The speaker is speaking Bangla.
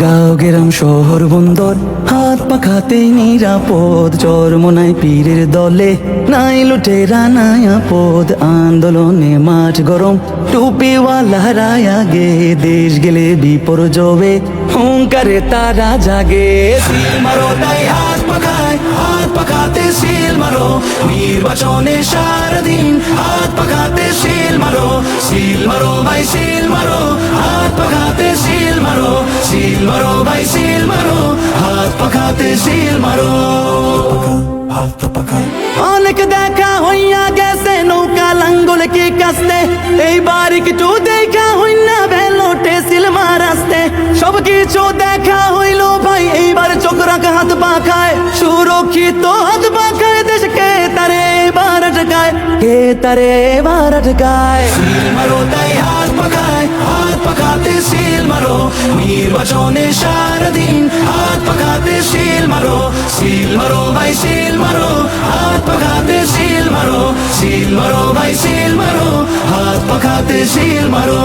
গাঁও গ্রাম শহর বন্দর হাত পাখাতেই নিরাপদ, চরমোনাই পীরের দলে নাই লুটেরা নাই আপদ। আন্দোলনে মাঠ গরম টুপিওয়ালারা আগে, দেশ গেলে বিপর্যবে হুঙ্কারে তারা জাগে। সিল মারো তাই হাত পাখাতে সিল মারো, নির্বাচনে সারাদিন হাত পাখাতে সিল মারো। সিল মারো ভাই সিল মারো, হাত পাখাতে সিল মারো। সিল মারো ভাই সিল মারো, হাত পাখাতে সিল মারো। অনেক দেখা হইয়া গেছে নৌকা লাঙ্গল কি কাস্তে, এইবার একটু দেখা হইনা বেলোটে সিল মারাস্তে। সব কিছু দেখা হইল ভাই, এইবার চোখ রাখা হাত পাখায়, সুরক্ষিত হাত পাখায় দেশকে তারে এবার আটকায়, কে তারে এবার আটকায়। সিল মারো তাই হাত পাখাতে সিল মারো, নির্বাচনে সারাদিন হাত পাখাতে সিল মারো। সিল মারো ভাই সিল মারো, হাত পাখাতে সিল মারো। সিল মারো ভাই সিল মারো, হাত পাখাতে সিল মারো।